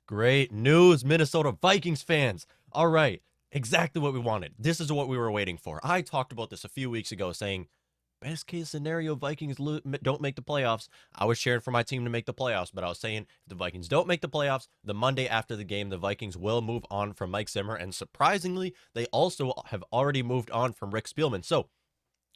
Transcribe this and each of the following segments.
Great news, Minnesota Vikings fans. All right, exactly what we wanted. This is what we were waiting for. I talked about this a few weeks ago saying, best case scenario, Vikings don't make the playoffs. I was cheering for my team to make the playoffs, but I was saying if the Vikings don't make the playoffs, the Monday after the game, the Vikings will move on from Mike Zimmer. And surprisingly, they also have already moved on from Rick Spielman. So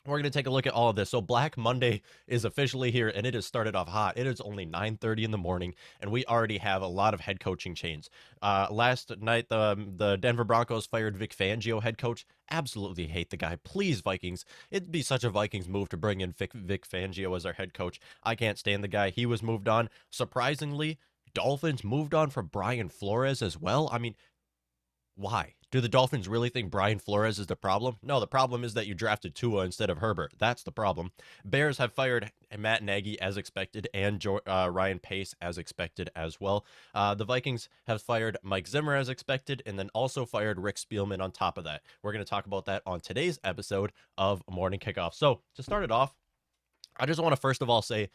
we're going to take a look at all of this. So Black Monday is officially here, and it has started off hot. It is only 9:30 in the morning, and we already have a lot of head coaching changes. Last night, the Denver Broncos fired Vic Fangio, head coach. Absolutely hate the guy. Please, Vikings. It'd be such a Vikings move to bring in Vic Fangio as our head coach. I can't stand the guy. He was moved on. Surprisingly, Dolphins moved on from Brian Flores as well. I mean, why? Do the Dolphins really think Brian Flores is the problem? No, the problem is that you drafted Tua instead of Herbert. That's the problem. Bears have fired Matt Nagy as expected and Ryan Pace as expected as well. The Vikings have fired Mike Zimmer as expected and then also fired Rick Spielman on top of that. We're going to talk about that on today's episode of Morning Kickoff. So to start it off, I just want to first of all say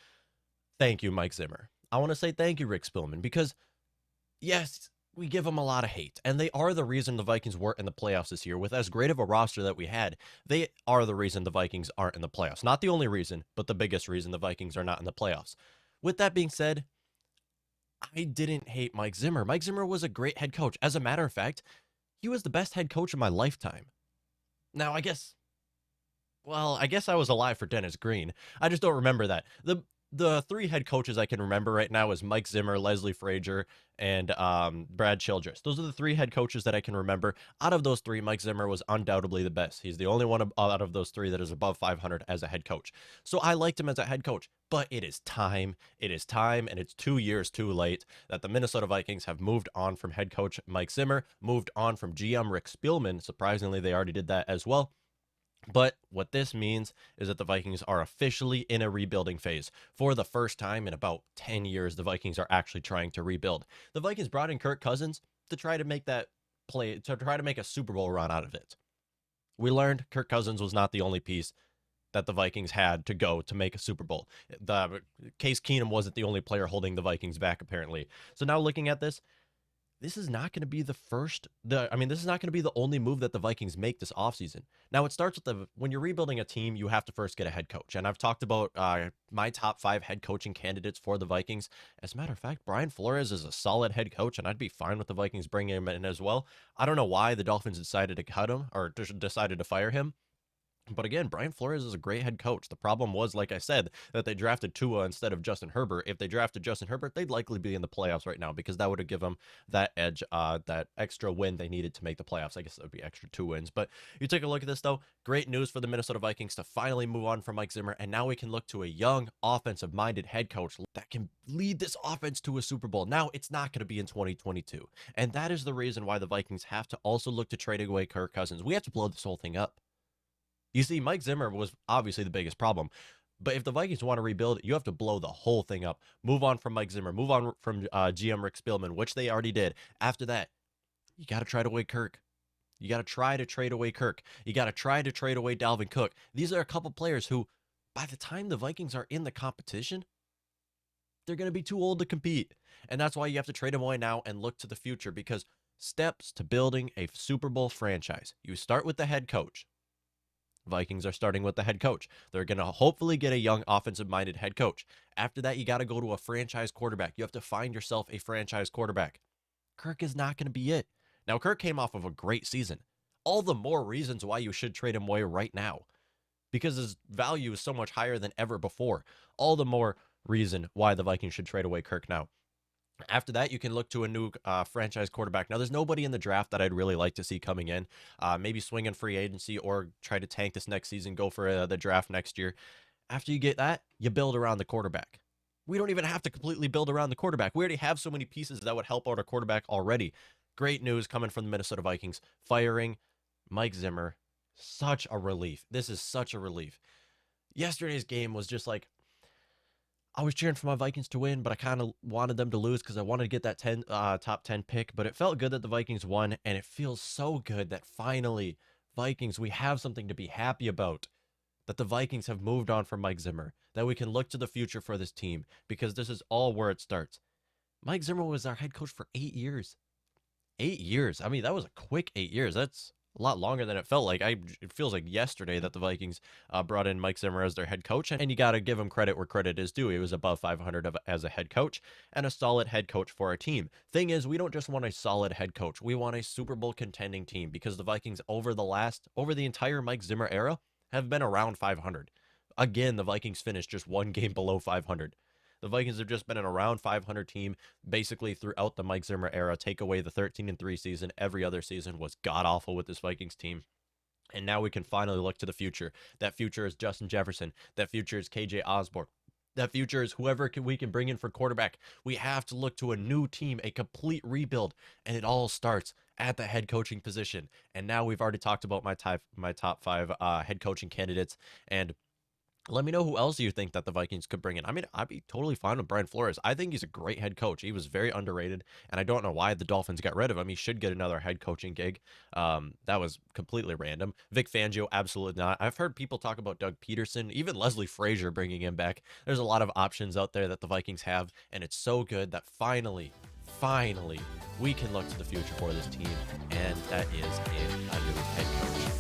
thank you, Mike Zimmer. I want to say thank you, Rick Spielman, because yes, we give them a lot of hate, and they are the reason the Vikings weren't in the playoffs this year. With as great of a roster that we had, they are the reason the Vikings aren't in the playoffs. Not the only reason, but the biggest reason the Vikings are not in the playoffs. With that being said, I didn't hate Mike Zimmer. Mike Zimmer was a great head coach. As a matter of fact, he was the best head coach of my lifetime. Now, I guess I was alive for Dennis Green. I just don't remember that. The three head coaches I can remember right now is Mike Zimmer, Leslie Frazier, and Brad Childress. Those are the three head coaches that I can remember. Out of those three, Mike Zimmer was undoubtedly the best. He's the only one out of those three that is above 500 as a head coach. So I liked him as a head coach. But it is time. It is time, and it's 2 years too late that the Minnesota Vikings have moved on from head coach Mike Zimmer, moved on from GM Rick Spielman. Surprisingly, they already did that as well. But what this means is that the Vikings are officially in a rebuilding phase. For the first time in about 10 years, the Vikings are actually trying to rebuild. The Vikings brought in Kirk Cousins to try to make a Super Bowl run out of it. We learned Kirk Cousins was not the only piece that the Vikings had to go to make a Super Bowl. Case Keenum wasn't the only player holding the Vikings back, apparently. So now looking at this is not going to be this is not going to be the only move that the Vikings make this offseason. Now, it starts with when you're rebuilding a team, you have to first get a head coach. And I've talked about my top 5 head coaching candidates for the Vikings. As a matter of fact, Brian Flores is a solid head coach, and I'd be fine with the Vikings bringing him in as well. I don't know why the Dolphins decided to cut him or decided to fire him. But again, Brian Flores is a great head coach. The problem was, like I said, that they drafted Tua instead of Justin Herbert. If they drafted Justin Herbert, they'd likely be in the playoffs right now because that would have given them that edge, that extra win they needed to make the playoffs. I guess it would be extra 2 wins. But you take a look at this, though. Great news for the Minnesota Vikings to finally move on from Mike Zimmer. And now we can look to a young, offensive-minded head coach that can lead this offense to a Super Bowl. Now, it's not going to be in 2022. And that is the reason why the Vikings have to also look to trade away Kirk Cousins. We have to blow this whole thing up. You see, Mike Zimmer was obviously the biggest problem. But if the Vikings want to rebuild, you have to blow the whole thing up. Move on from Mike Zimmer. Move on from GM Rick Spielman, which they already did. After that, you got to try to trade away Kirk. You got to try to trade away Kirk. You got to try to trade away Dalvin Cook. These are a couple players who, by the time the Vikings are in the competition, they're going to be too old to compete. And that's why you have to trade them away now and look to the future, because steps to building a Super Bowl franchise. You start with the head coach. Vikings are starting with the head coach. They're going to hopefully get a young offensive-minded head coach. After that, you got to go to a franchise quarterback. You have to find yourself a franchise quarterback. Kirk is not going to be it. Now, Kirk came off of a great season. All the more reasons why you should trade him away right now, because his value is so much higher than ever before. All the more reason why the Vikings should trade away Kirk now. After that, you can look to a new franchise quarterback. Now, there's nobody in the draft that I'd really like to see coming in. Maybe swing in free agency or try to tank this next season, go for the draft next year. After you get that, you build around the quarterback. We don't even have to completely build around the quarterback. We already have so many pieces that would help out our quarterback already. Great news coming from the Minnesota Vikings. Firing Mike Zimmer. Such a relief. This is such a relief. Yesterday's game was just like, I was cheering for my Vikings to win, but I kind of wanted them to lose because I wanted to get that top 10 pick. But it felt good that the Vikings won, and it feels so good that finally, Vikings, we have something to be happy about. That the Vikings have moved on from Mike Zimmer. That we can look to the future for this team, because this is all where it starts. Mike Zimmer was our head coach for 8 years. 8 years. I mean, that was a quick 8 years. That's a lot longer than it felt like. It feels like yesterday that the Vikings brought in Mike Zimmer as their head coach, and you got to give him credit where credit is due. He was above 500 as a head coach and a solid head coach for our team. Thing is, we don't just want a solid head coach. We want a Super Bowl contending team because the Vikings over the entire Mike Zimmer era have been around 500. Again, the Vikings finished just one game below 500. The Vikings have just been an around 500 team basically throughout the Mike Zimmer era. Take away the 13-3 season, every other season was god awful with this Vikings team. And now we can finally look to the future. That future is Justin Jefferson. That future is KJ Osborne. That future is whoever we can bring in for quarterback. We have to look to a new team, a complete rebuild, and it all starts at the head coaching position. And now we've already talked about my top five head coaching candidates, and let me know who else you think that the Vikings could bring in. I mean, I'd be totally fine with Brian Flores. I think he's a great head coach. He was very underrated, and I don't know why the Dolphins got rid of him. He should get another head coaching gig. That was completely random. Vic Fangio, absolutely not. I've heard people talk about Doug Peterson, even Leslie Frazier bringing him back. There's a lot of options out there that the Vikings have, and it's so good that finally, we can look to the future for this team, and that is in a new head coach.